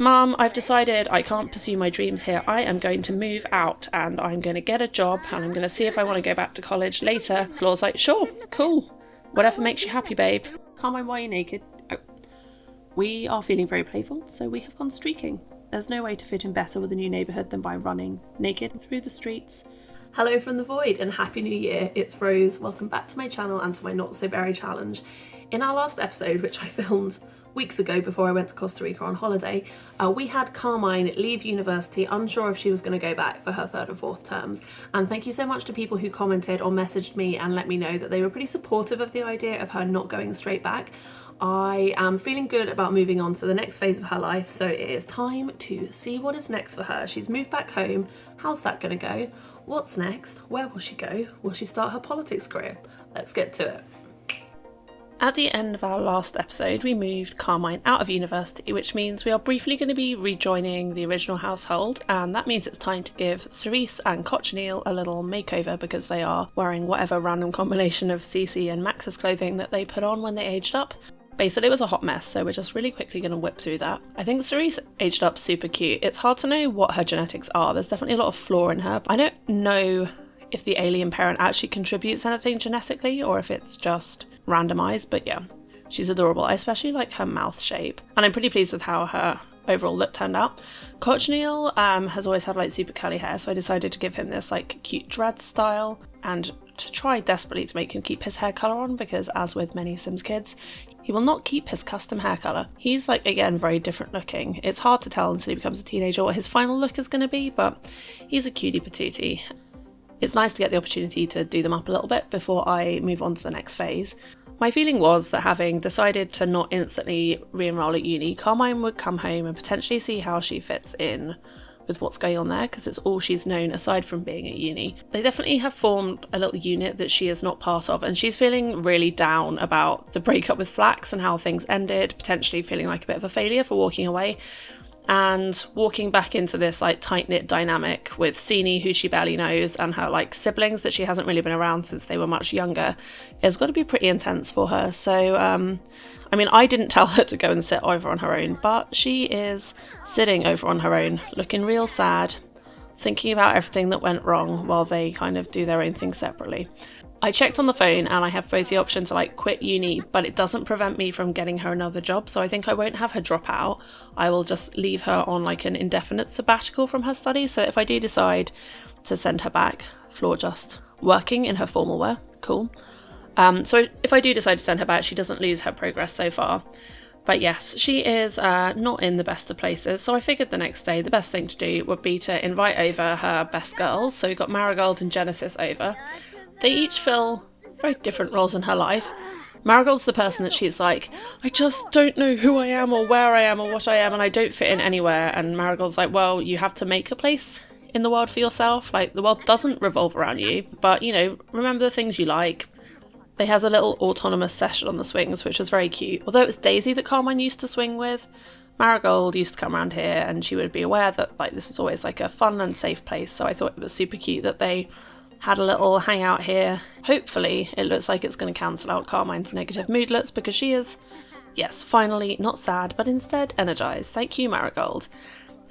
Mum, I've decided I can't pursue my dreams here. I am going to move out and I'm going to get a job and I'm going to see if I want to go back to college later. Flora's like, sure, cool. Whatever makes you happy, babe. Carmine, why are you naked? Oh. We are feeling very playful, so we have gone streaking. There's no way to fit in better with a new neighbourhood than by running naked through the streets. Hello from the void and happy new year. It's Rose. Welcome back to my channel and to my Not So Berry challenge. In our last episode, which I filmed weeks ago before I went to Costa Rica on holiday, we had Carmine leave university unsure if she was going to go back for her third and fourth terms, and thank you so much to people who commented or messaged me and let me know that they were pretty supportive of the idea of her not going straight back. I am feeling good about moving on to the next phase of her life, so it is time to see what is next for her. She's moved back home. How's that going to go? What's next? Where will she go? Will she start her politics career? Let's get to it. At the end of our last episode, we moved Carmine out of university, which means we are briefly going to be rejoining the original household, and that means it's time to give Cerise and Cochineal a little makeover because they are wearing whatever random combination of Cece and Max's clothing that they put on when they aged up. Basically, it was a hot mess, so we're just really quickly going to whip through that. I think Cerise aged up super cute. It's hard to know what her genetics are. There's definitely a lot of flaw in her. I don't know if the alien parent actually contributes anything genetically or if it's just randomized, but yeah, she's adorable. I especially like her mouth shape, and I'm pretty pleased with how her overall look turned out. Cochineal has always had like super curly hair, so I decided to give him this like cute dread style and to try desperately to make him keep his hair colour on, because as with many Sims kids, he will not keep his custom hair colour. He's like, again, very different looking. It's hard to tell until he becomes a teenager what his final look is going to be, but he's a cutie patootie. It's nice to get the opportunity to do them up a little bit before I move on to the next phase. My feeling was that having decided to not instantly re-enroll at uni, Carmine would come home and potentially see how she fits in with what's going on there, because it's all she's known aside from being at uni. They definitely have formed a little unit that she is not part of, and she's feeling really down about the breakup with Flax and how things ended, potentially feeling like a bit of a failure for walking away. And walking back into this like tight-knit dynamic with Sini, who she barely knows, and her like siblings that she hasn't really been around since they were much younger, has got to be pretty intense for her. So I mean, I didn't tell her to go and sit over on her own, but she is sitting over on her own, looking real sad, thinking about everything that went wrong while they kind of do their own thing separately. I checked on the phone and I have both the option to like quit uni, but it doesn't prevent me from getting her another job, so I think I won't have her drop out. I will just leave her on like an indefinite sabbatical from her studies, so if I do decide to send her back, Flora just working in her formal wear, cool. So if I do decide to send her back, she doesn't lose her progress so far. But yes, she is not in the best of places, so I figured the next day the best thing to do would be to invite over her best girls. So we've got Marigold and Genesis over. They each fill very different roles in her life. Marigold's the person that she's like, I just don't know who I am or where I am or what I am, and I don't fit in anywhere. And Marigold's like, well, you have to make a place in the world for yourself. Like, the world doesn't revolve around you, but, you know, remember the things you like. They has a little autonomous session on the swings, which was very cute. Although it was Daisy that Carmine used to swing with, Marigold used to come around here and she would be aware that like this was always like a fun and safe place. So I thought it was super cute that they had a little hangout here. Hopefully it looks like it's going to cancel out Carmine's negative moodlets, because she is, yes, finally not sad, but instead energized. Thank you, Marigold.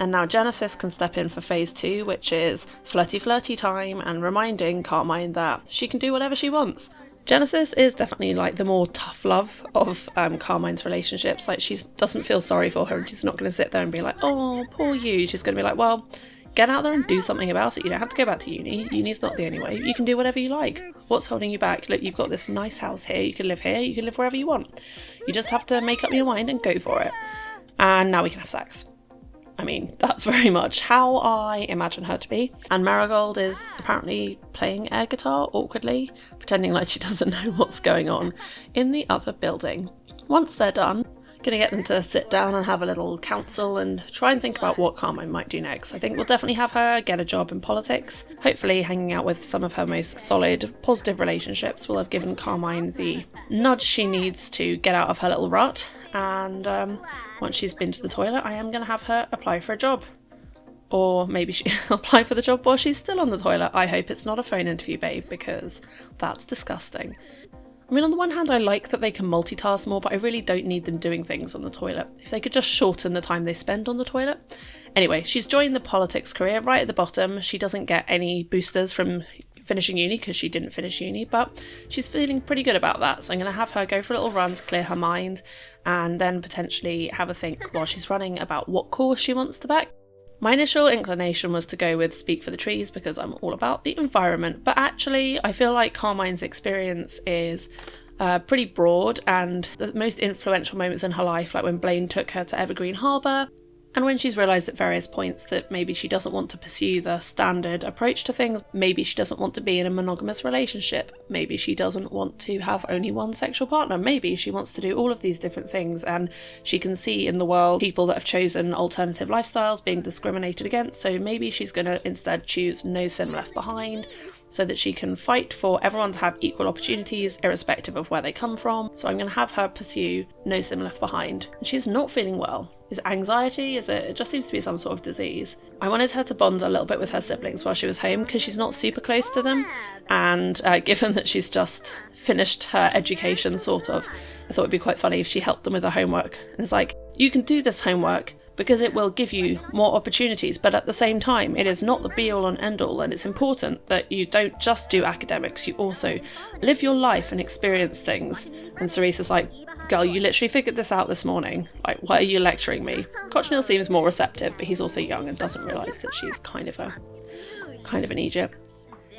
And now Genesis can step in for phase 2, which is flirty time and reminding Carmine that she can do whatever she wants. Genesis is definitely like the more tough love of Carmine's relationships. Like, she doesn't feel sorry for her, and she's not going to sit there and be like, oh, poor you. She's going to be like, well, get out there and do something about it. You don't have to go back to uni. Uni's not the only way. You can do whatever you like. What's holding you back? Look, you've got this nice house here. You can live here. You can live wherever you want. You just have to make up your mind and go for it. And now we can have sex. I mean, that's very much how I imagine her to be. And Marigold is apparently playing air guitar awkwardly, pretending like she doesn't know what's going on in the other building. Once they're done, gonna get them to sit down and have a little council and try and think about what Carmine might do next. I think we'll definitely have her get a job in politics. Hopefully hanging out with some of her most solid, positive relationships will have given Carmine the nudge she needs to get out of her little rut. And once she's been to the toilet, I am gonna have her apply for a job. Or maybe she'll apply for the job while she's still on the toilet. I hope it's not a phone interview, babe, because that's disgusting. I mean, on the one hand, I like that they can multitask more, but I really don't need them doing things on the toilet. If they could just shorten the time they spend on the toilet. Anyway, she's joined the politics career right at the bottom. She doesn't get any boosters from finishing uni because she didn't finish uni, but she's feeling pretty good about that. So I'm going to have her go for a little run to clear her mind and then potentially have a think while she's running about what course she wants to back. My initial inclination was to go with Speak for the Trees because I'm all about the environment, but actually I feel like Carmine's experience is pretty broad, and the most influential moments in her life, like when Blaine took her to Evergreen Harbour, and when she's realised at various points that maybe she doesn't want to pursue the standard approach to things, maybe she doesn't want to be in a monogamous relationship, maybe she doesn't want to have only one sexual partner, maybe she wants to do all of these different things, and she can see in the world people that have chosen alternative lifestyles being discriminated against, so maybe she's going to instead choose No Sin Left Behind, so that she can fight for everyone to have equal opportunities irrespective of where they come from. So I'm going to have her pursue No Sin Left Behind. And she's not feeling well. Is it anxiety? It just seems to be some sort of disease. I wanted her to bond a little bit with her siblings while she was home because she's not super close to them. And given that she's just finished her education, sort of, I thought it'd be quite funny if she helped them with her homework. And it's like, you can do this homework because it will give you more opportunities, but at the same time, it is not the be-all and end-all, and it's important that you don't just do academics, you also live your life and experience things. And Cerise is like, girl, you literally figured this out this morning. Like, why are you lecturing me? Cochineal seems more receptive, but he's also young and doesn't realise that she's kind of an idiot.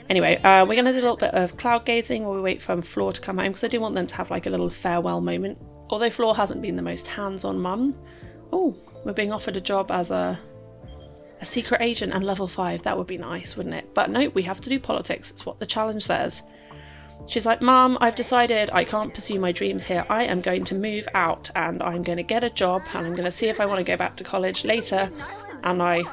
Anyway, we're going to do a little bit of cloud gazing while we wait for Fleur to come home, because I do want them to have like a little farewell moment. Although Fleur hasn't been the most hands-on mum. Oh, we're being offered a job as a secret agent and level 5. That would be nice, wouldn't it? But no, we have to do politics. It's what the challenge says. She's like, Mum, I've decided I can't pursue my dreams here. I am going to move out and I'm going to get a job and I'm going to see if I want to go back to college later. And I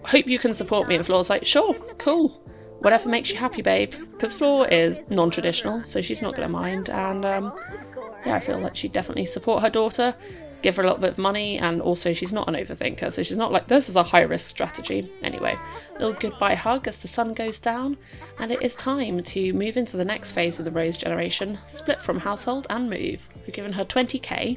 hope you can support me. And Fleur's like, sure, cool. Whatever makes you happy, babe. Because Fleur is non-traditional, so she's not going to mind. And yeah, I feel like she'd definitely support her daughter. Give her a little bit of money, and also she's not an overthinker, so she's not like, this is a high-risk strategy. Anyway, little goodbye hug as the sun goes down, and it is time to move into the next phase of the Rose generation, split from household and move. We've given her 20k,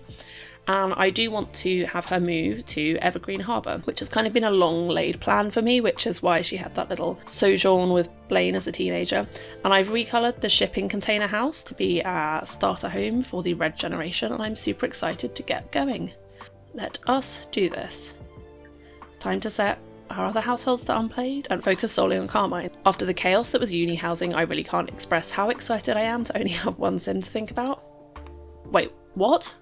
and I do want to have her move to Evergreen Harbour, which has kind of been a long-laid plan for me, which is why she had that little sojourn with Blaine as a teenager. And I've recoloured the shipping container house to be a starter home for the Red generation, and I'm super excited to get going. Let us do this. It's time to set our other households to unplayed and focus solely on Carmine. After the chaos that was uni housing, I really can't express how excited I am to only have one sim to think about. Wait, what?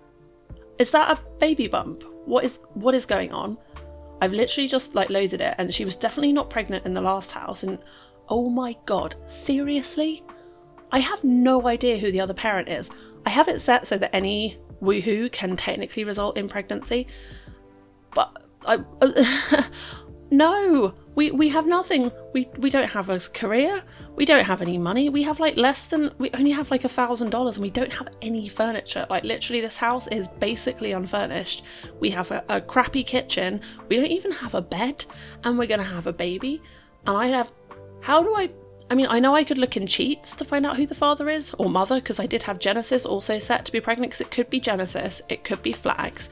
Is that a baby bump? What is going on? I've literally just like loaded it, and she was definitely not pregnant in the last house, and oh my god, seriously? I have no idea who the other parent is. I have it set so that any woohoo can technically result in pregnancy, but no, we have nothing. We don't have a career. We don't have any money. We have like we only have like $1,000, and we don't have any furniture. Like literally this house is basically unfurnished. We have a crappy kitchen. We don't even have a bed, and we're gonna have a baby. And I mean, I know I could look in cheats to find out who the father is, or mother, because I did have Genesis also set to be pregnant, because it could be Genesis, it could be Flax,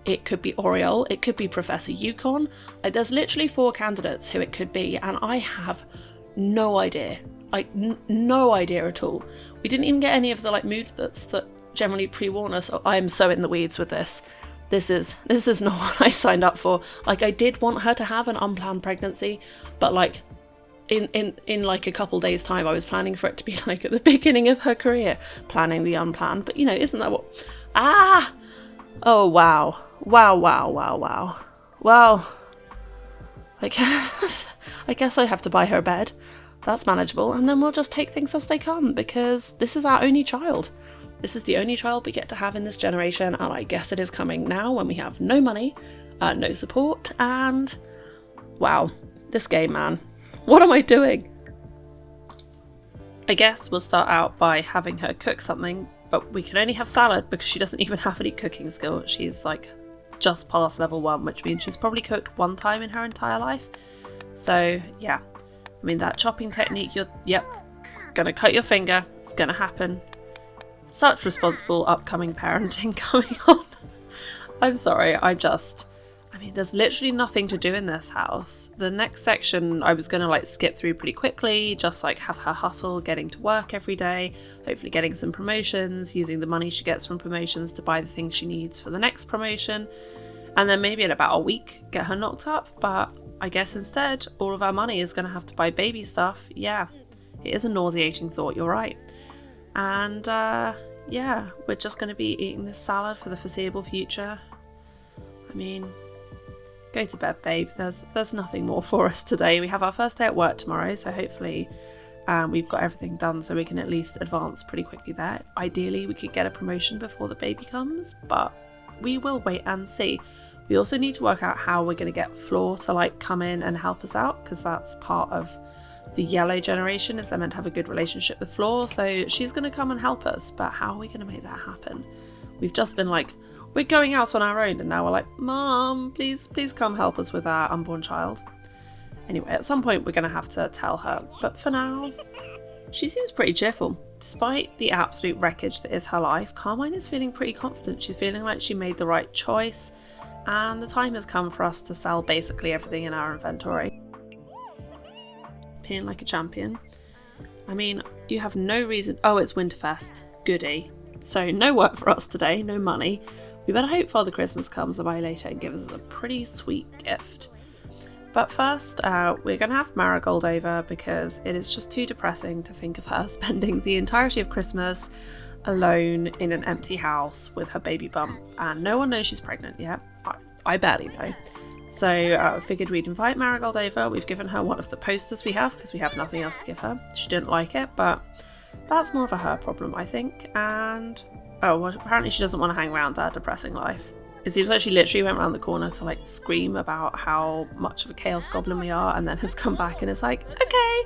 it could be Oriole, it could be Professor Yukon. Like, there's literally 4 candidates who it could be, and I have no idea. Like, no idea at all. We didn't even get any of the like moodlets that generally pre-warn us. Oh, I am so in the weeds with this. This is not what I signed up for. Like, I did want her to have an unplanned pregnancy, but like in like a couple days time I was planning for it to be like at the beginning of her career, planning the unplanned. But you know, isn't that what oh wow. Well, I guess I have to buy her a bed. That's manageable, and then we'll just take things as they come, because this is our only child. This is the only child we get to have in this generation, and I guess it is coming now when we have no money, no support, and wow, this game, man. What am I doing? I guess we'll start out by having her cook something, but we can only have salad because she doesn't even have any cooking skill. She's like just past level 1, which means she's probably cooked 1 time in her entire life. So yeah, I mean, that chopping technique, yep, gonna cut your finger, it's gonna happen. Such responsible upcoming parenting coming on. I'm sorry, I mean, there's literally nothing to do in this house. The next section I was going to like skip through pretty quickly, just like have her hustle, getting to work every day, hopefully getting some promotions, using the money she gets from promotions to buy the things she needs for the next promotion, and then maybe in about a week get her knocked up. But I guess instead all of our money is going to have to buy baby stuff. Yeah, it is a nauseating thought, you're right. And yeah, we're just going to be eating this salad for the foreseeable future. I mean, go to bed, babe. There's nothing more for us today. We have our first day at work tomorrow, so hopefully we've got everything done so we can at least advance pretty quickly there. Ideally, we could get a promotion before the baby comes, but we will wait and see. We also need to work out how we're going to get Floor to like come in and help us out, because that's part of the yellow generation, is they're meant to have a good relationship with Floor, so she's going to come and help us. But how are we going to make that happen? We've just been like, we're going out on our own, and now we're like, Mom, please come help us with our unborn child. Anyway, at some point we're going to have to tell her, but for now, she seems pretty cheerful. Despite the absolute wreckage that is her life, Carmine is feeling pretty confident. She's feeling like she made the right choice, and the time has come for us to sell basically everything in our inventory. Peeing like a champion. I mean, you have no reason. Oh, it's Winterfest. Goody. So no work for us today, no money. We better hope Father Christmas comes by later and gives us a pretty sweet gift. But first, we're going to have Marigold over, because it is just too depressing to think of her spending the entirety of Christmas alone in an empty house with her baby bump, and no one knows she's pregnant yet. I barely know. So I figured we'd invite Marigold over. We've given her one of the posters we have, because we have nothing else to give her. She didn't like it, but that's more of a her problem, I think. And oh, well, apparently she doesn't want to hang around our depressing life. It seems like she literally went around the corner to like scream about how much of a chaos goblin we are, and then has come back and is like, okay,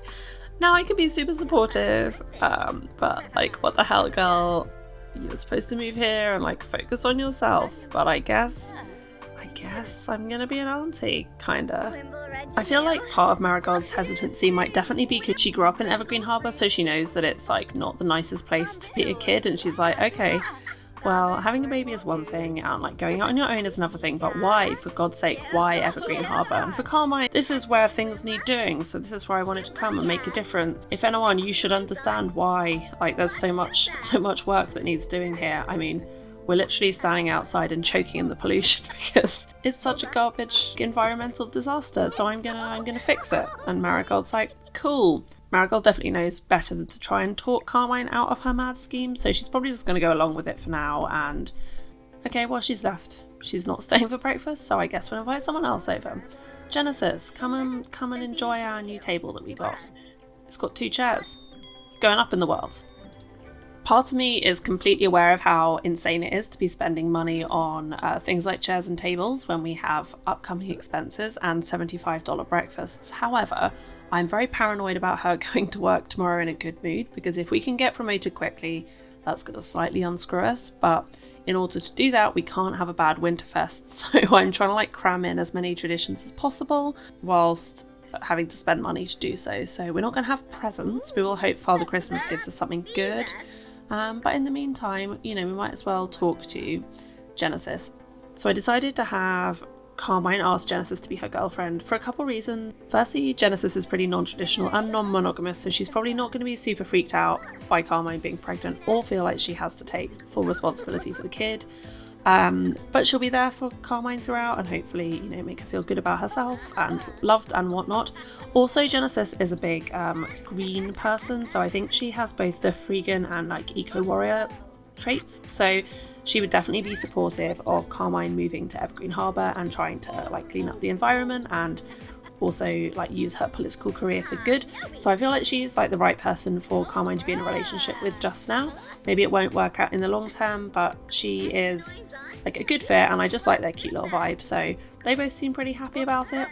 now I can be super supportive. But like, what the hell, girl? You were supposed to move here and like focus on yourself. But I guess I'm gonna be an auntie, kinda. I feel like part of Marigold's hesitancy might definitely be because she grew up in Evergreen Harbour, so she knows that it's like not the nicest place to be a kid, and she's like, okay, well, having a baby is one thing, and like going out on your own is another thing, but why, for God's sake, why Evergreen Harbour? And for Carmine, this is where things need doing, so this is where I wanted to come and make a difference. If anyone, you should understand why, like, there's so much work that needs doing here. I mean, we're literally standing outside and choking in the pollution because it's such a garbage environmental disaster, so I'm gonna fix it. And Marigold's like, cool. Marigold definitely knows better than to try and talk Carmine out of her mad scheme, so she's probably just gonna go along with it for now. And okay, well, she's left. She's not staying for breakfast, so I guess we'll invite someone else over. Genesis, come and enjoy our new table that we got. It's got 2 chairs. Going up in the world. Part of me is completely aware of how insane it is to be spending money on things like chairs and tables when we have upcoming expenses and $75 breakfasts. However, I'm very paranoid about her going to work tomorrow in a good mood, because if we can get promoted quickly, that's going to slightly unscrew us. But in order to do that, we can't have a bad Winterfest. So I'm trying to like cram in as many traditions as possible whilst having to spend money to do so. So we're not going to have presents. We will hope Father Christmas gives us something good. But in the meantime, you know, we might as well talk to Genesis. So I decided to have Carmine ask Genesis to be her girlfriend for a couple reasons. Firstly, Genesis is pretty non-traditional and non-monogamous, so she's probably not going to be super freaked out by Carmine being pregnant or feel like she has to take full responsibility for the kid. But she'll be there for Carmine throughout and hopefully, you know, make her feel good about herself and loved and whatnot. Also, Genesis is a big green person, so I think she has both the freegan and like eco-warrior traits, so she would definitely be supportive of Carmine moving to Evergreen Harbour and trying to like clean up the environment and also like use her political career for good. So I feel like she's like the right person for Carmine to be in a relationship with just now. Maybe it won't work out in the long term, but she is like a good fit and I just like their cute little vibe, so they both seem pretty happy about it.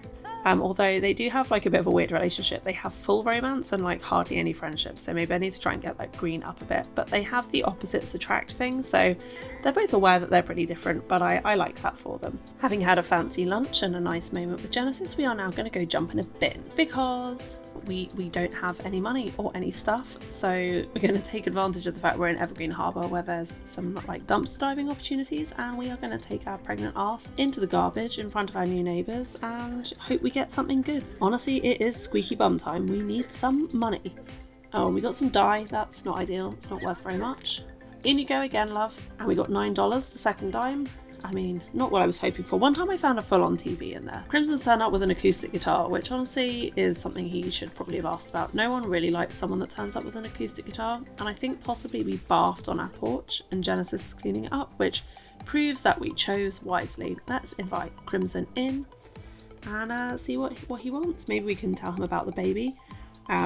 Although they do have like a bit of a weird relationship. They have full romance and like hardly any friendship, so maybe I need to try and get that green up a bit. But they have the opposites attract thing, so they're both aware that they're pretty different, but I like that for them. Having had a fancy lunch and a nice moment with Genesis, we are now going to go jump in a bin because we don't have any money or any stuff, so we're going to take advantage of the fact we're in Evergreen Harbour where there's some like dumpster diving opportunities, and we are going to take our pregnant arse into the garbage in front of our new neighbours and hope we get something good. Honestly, it is squeaky bum time. We need some money. Oh, we got some dye. That's not ideal. It's not worth very much. In you go again, love. And we got $9 the second time. I mean, not what I was hoping for. One time I found a full-on TV in there. Crimson's turned up with an acoustic guitar, which honestly is something he should probably have asked about. No one really likes someone that turns up with an acoustic guitar, and I think possibly we bathed on our porch and Genesis is cleaning it up, which proves that we chose wisely. Let's invite Crimson in and see what he wants. Maybe we can tell him about the baby,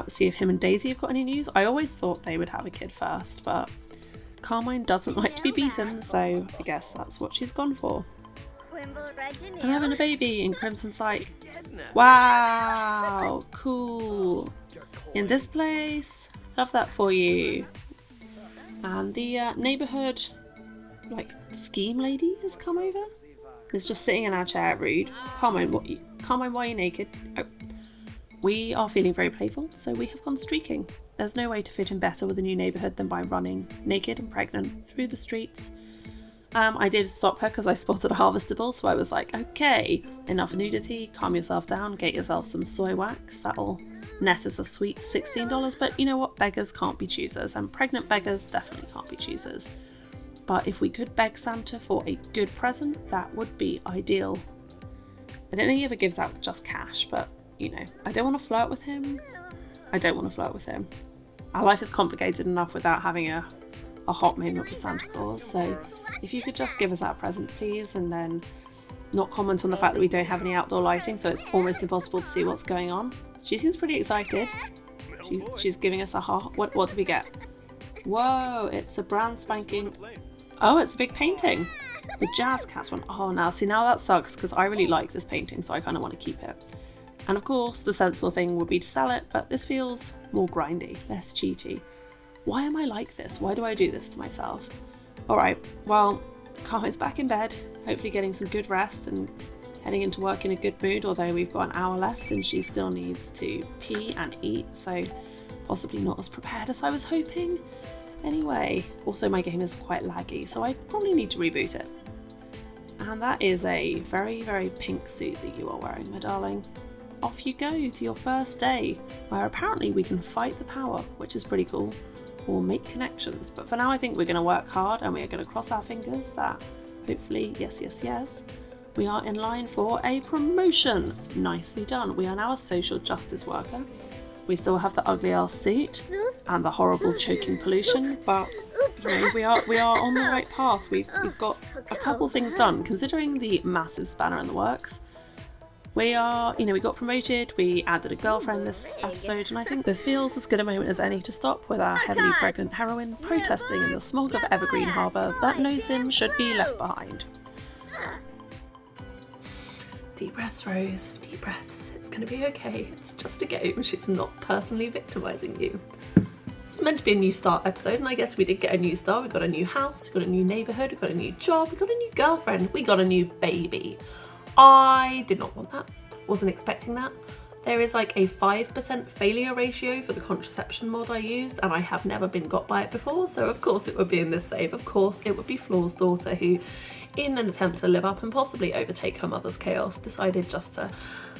see if him and Daisy have got any news. I always thought they would have a kid first, but Carmine doesn't like to be beaten, so I guess that's what she's gone for. I'm having a baby in Crimson's sight. Wow, cool. In this place, love that for you. And the neighbourhood, like, scheme lady has come over. Is just sitting in our chair, rude. Carmine, why are you naked? Oh. We are feeling very playful, so we have gone streaking. There's no way to fit in better with a new neighbourhood than by running, naked and pregnant, through the streets. I did stop her because I spotted a harvestable, so I was like, okay, enough nudity, calm yourself down, get yourself some soy wax, that'll net us a sweet $16, but you know what, beggars can't be choosers, and pregnant beggars definitely can't be choosers. But if we could beg Santa for a good present, that would be ideal. I don't think he ever gives out just cash, but you know, I don't want to flirt with him. Our life is complicated enough without having a hot moment with Santa Claus, so if you could just give us that present, please, and then not comment on the fact that we don't have any outdoor lighting, so it's almost impossible to see what's going on. She seems pretty excited. She's giving us a heart. What do we get? Whoa, it's a brand spanking... Oh, it's a big painting. The Jazz Cats one. Oh, now that sucks, because I really like this painting, so I kind of want to keep it. And of course, the sensible thing would be to sell it, but this feels more grindy, less cheaty. Why am I like this? Why do I do this to myself? Alright, well, Carmine's back in bed, hopefully getting some good rest and heading into work in a good mood, although we've got an hour left and she still needs to pee and eat, so possibly not as prepared as I was hoping. Anyway, also my game is quite laggy, so I probably need to reboot it. And that is a very, very pink suit that you are wearing, my darling. Off you go to your first day, where apparently we can fight the power, which is pretty cool, or make connections. But for now I think we're going to work hard and we are going to cross our fingers that hopefully, yes, we are in line for a promotion. Nicely done. We are now a social justice worker. We still have the ugly ass suit and the horrible choking pollution, but you know, we are on the right path. We've got a couple things done, considering the massive spanner in the works. We are, we got promoted, we added a girlfriend this episode, and I think this feels as good a moment as any to stop with our heavily pregnant heroine protesting in the smog of Evergreen Harbour that no sim should be left behind. Deep breaths, Rose, deep breaths. It's going to be okay. It's just a game. She's not personally victimising you. This is meant to be a new start episode, and I guess we did get a new start. We got a new house, we got a new neighbourhood, we got a new job, we got a new girlfriend, we got a new baby. I did not want that. Wasn't expecting that. There is like a 5% failure ratio for the contraception mod I used, and I have never been got by it before, so of course it would be in this save. Of course it would be Floor's daughter who, in an attempt to live up and possibly overtake her mother's chaos, decided just to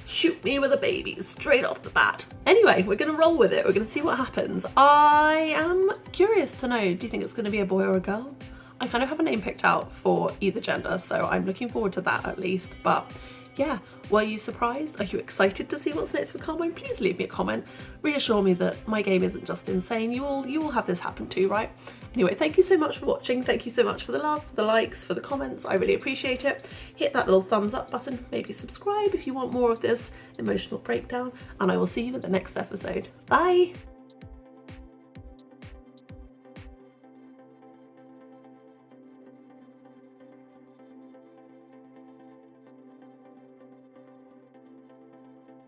shoot me with a baby straight off the bat. Anyway, we're going to roll with it. We're going to see what happens. I am curious to know, do you think it's going to be a boy or a girl? I kind of have a name picked out for either gender, so I'm looking forward to that at least. But yeah, were you surprised? Are you excited to see what's next for Carmine? Please leave me a comment. Reassure me that my game isn't just insane. You all have this happen too, right? Anyway, thank you so much for watching. Thank you so much for the love, for the likes, for the comments. I really appreciate it. Hit that little thumbs up button. Maybe subscribe if you want more of this emotional breakdown. And I will see you in the next episode. Bye!